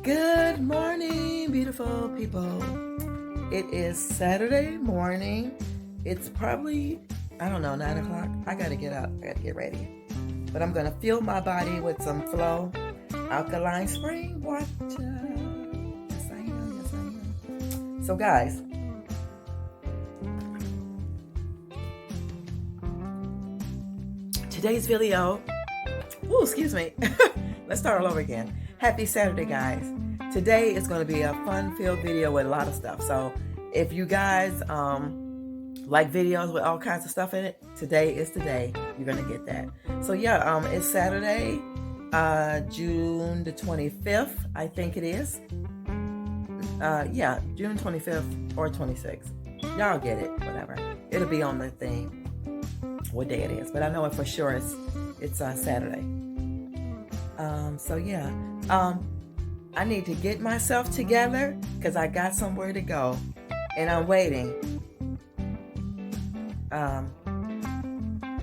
Good morning, beautiful people. It is Saturday morning. It's probably, I don't know, 9 o'clock. I gotta get up. I gotta get ready. But I'm gonna fuel my body with some Flow alkaline spring water. Yes, I am. Yes, I am. So, guys, today's video. Ooh, excuse me. Let's start all over again. Happy Saturday, guys. Today is going to be a fun-filled video with a lot of stuff. So if you guys like videos with all kinds of stuff in it, today is the day you're going to get that. So yeah, it's Saturday, June the 25th, I think it is. Yeah, June 25th or 26th. Y'all get it, whatever. It'll be on the thing, what day it is. But I know it for sure it's Saturday. So yeah, I need to get myself together because I got somewhere to go and I'm waiting.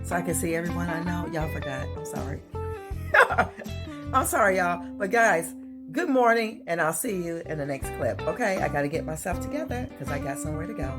So I can see everyone I know. Y'all forgot. I'm sorry. I'm sorry, y'all. But guys, good morning and I'll see you in the next clip. Okay, I got to get myself together because I got somewhere to go.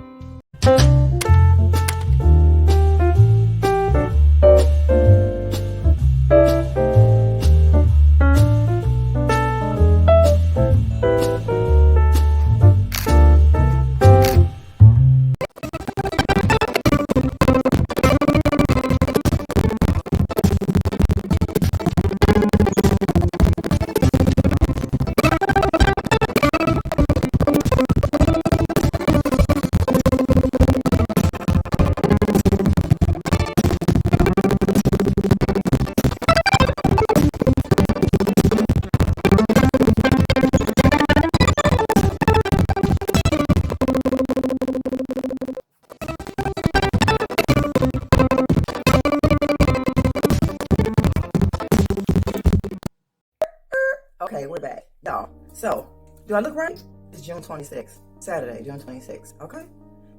Okay, we're back, y'all. So, do I look right? It's June 26th, Saturday, June 26th, okay?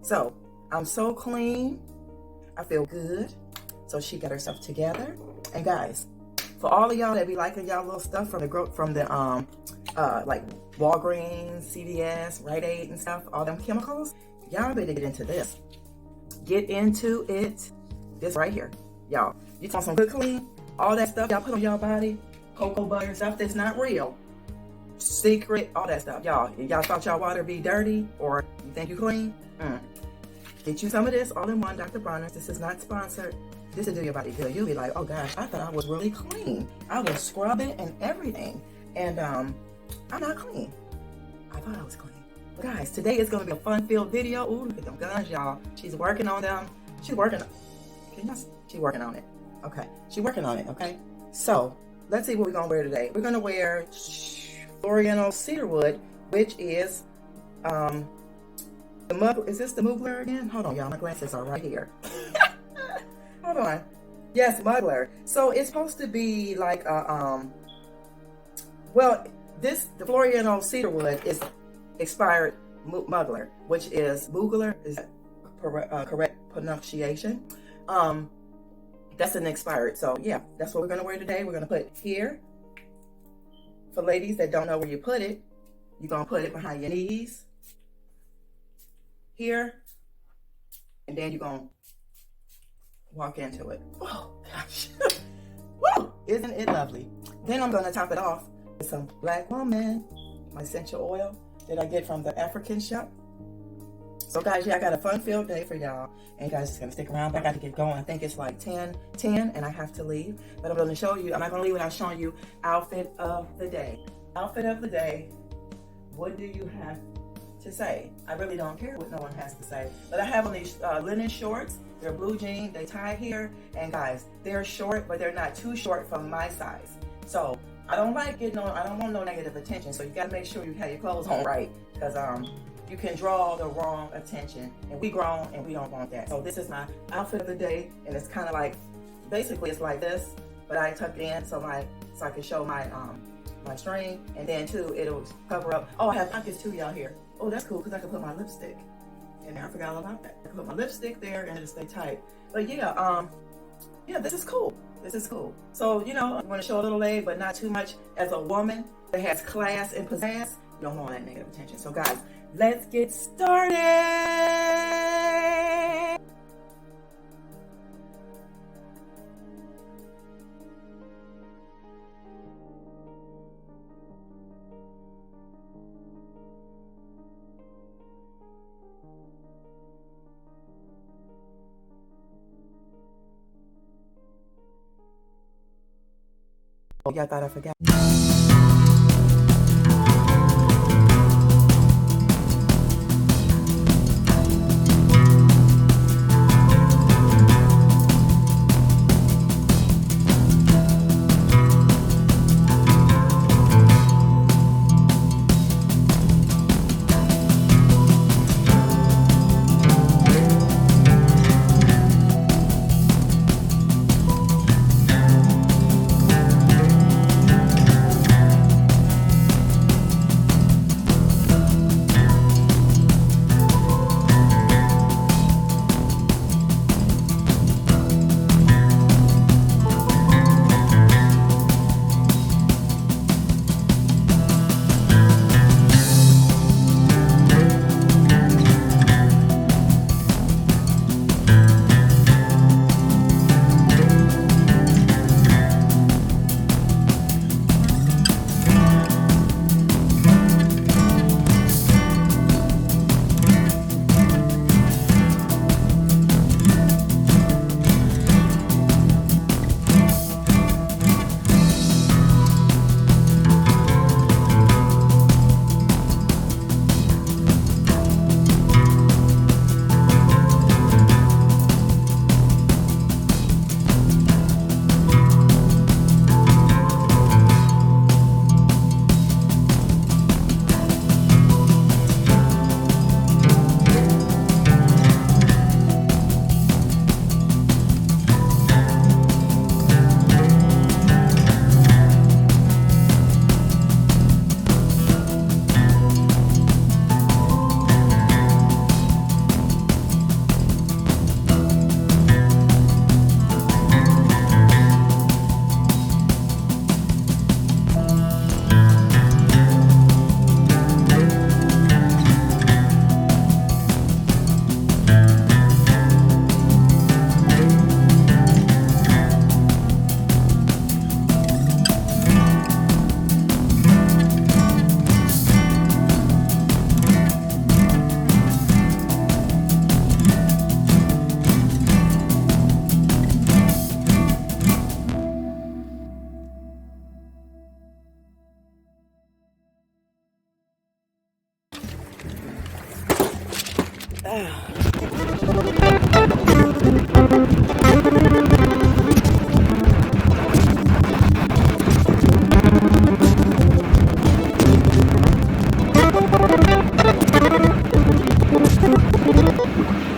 So, I'm so clean. I feel good. So, she got herself together. And guys, for all of y'all that be liking y'all little stuff from the like Walgreens, CVS, Rite Aid and stuff, all them chemicals, y'all better get into this. Get into it. This right here, y'all. You want some good clean? All that stuff y'all put on y'all body, cocoa butter, stuff that's not real, secret, all that stuff. Y'all thought y'all water be dirty or you think you clean? Get you some of this all in one, Dr. Bronner's. This is not sponsored. This will do your body good. You'll be like, oh gosh, I thought I was really clean. I was scrubbing and everything. And I'm not clean. I thought I was clean. But guys, today is going to be a fun-filled video. Ooh, look at them guns, y'all. She's working on them. She's working on it. Okay. She's working on it, okay? So, let's see what we're going to wear today. We're going to wear Oriental cedarwood, which is, is this the Mugler again? Hold on, y'all. My glasses are right here. Hold on. Yes, Mugler. So, it's supposed to be like, the Oriental cedarwood is expired Mugler, which is Mugler, is that correct pronunciation? That's an expired. So yeah, that's what we're gonna wear today. We're gonna put here. For ladies that don't know where you put it, you're gonna put it behind your knees. Here. And then you're gonna walk into it. Oh gosh. Woo! Isn't it lovely? Then I'm gonna top it off with some Black Woman, my essential oil that I get from the African shop. So guys, yeah, I got a fun-filled day for y'all. And you guys just gonna stick around. I got to get going. I think it's like 10, and I have to leave. But I'm gonna show you, I'm not gonna leave without showing you outfit of the day. Outfit of the day, what do you have to say? I really don't care what no one has to say. But I have on these linen shorts. They're blue jean, they tie here. And guys, they're short, but they're not too short from my size. So I don't want no negative attention. So you gotta make sure you have your clothes on right. Because you can draw the wrong attention, and we grown and we don't want that. So this is my outfit of the day, and it's kind of like, basically it's like this, but I tuck it in so I can show my my string, and then too it'll cover up. Oh, I have pockets too, y'all, here. Oh, that's cool because I can put my lipstick in there. I forgot all about that. I can put my lipstick there and it'll stay tight. But yeah, yeah, this is cool. This is cool. So, you know, I'm going to show a little leg, but not too much. As a woman that has class and pizzazz, you don't want that negative attention. So, guys, let's get started. Oh, yeah, I thought I forgot.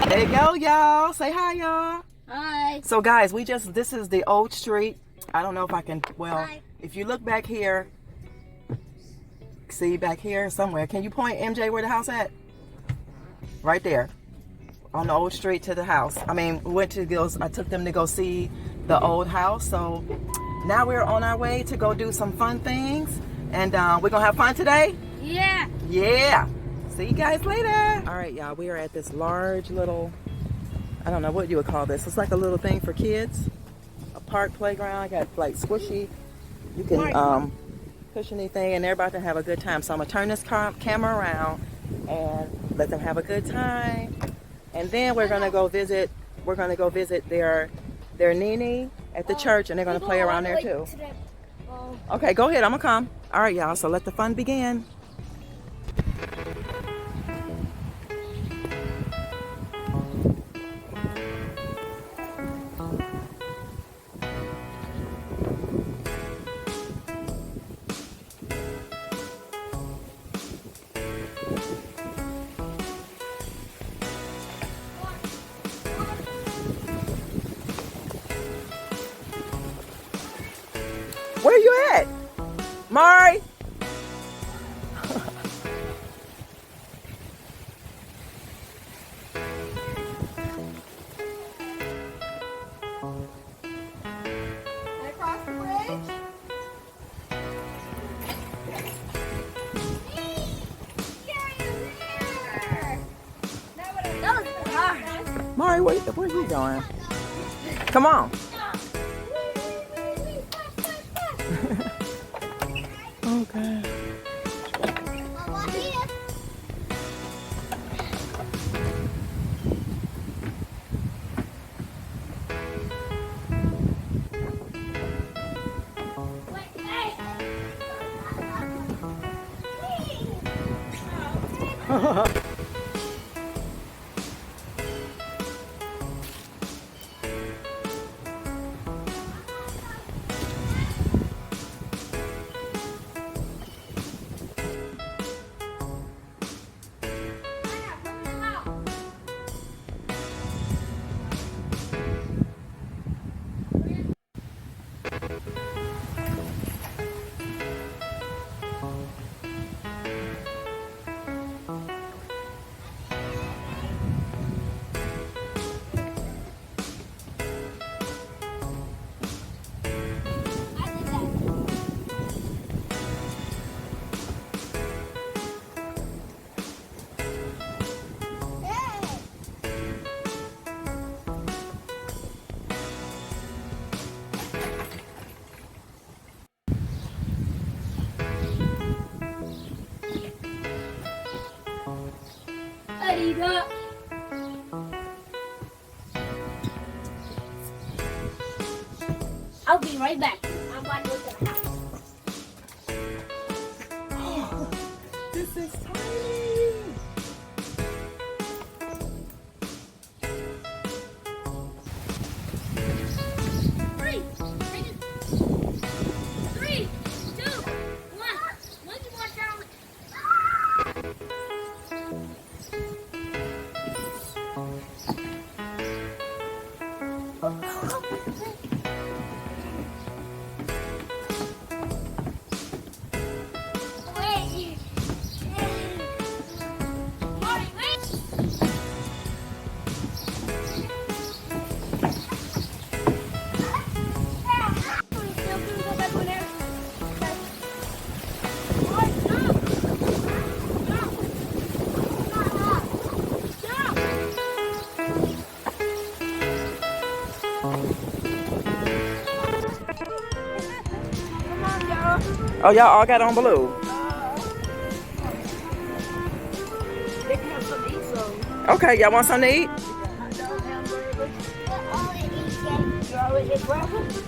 There you go, y'all. Say hi, y'all. Hi. So, guys, this is the old street. I don't know if I can, well, Hi. if you look back here, see back here somewhere. Can you point, MJ, where the house at? Right there. On the old street to the house. I mean, I took them to go see the old house. So now we're on our way to go do some fun things. And we're going to have fun today? Yeah. Yeah. See you guys later. All right, y'all. We are at this large little, I don't know what you would call this. It's like a little thing for kids. A park playground. I got like squishy. You can push anything, and they're about to have a good time. So I'm going to turn this camera around and let them have a good time. And then we're gonna go visit their Nene at the church, and they're gonna play around there too. Okay, go ahead, I'm gonna come. All right, y'all, so let the fun begin. Where you at? Mari? right, where you going? Come on. Okay. I'll be right back. I'm going to go to the house. This is tiny. Three, two, one. One more down. Oh, y'all all got on blue. They can have something to eat, so. Okay, y'all want something to eat? Hot dog, hamburger. You always eat breakfast?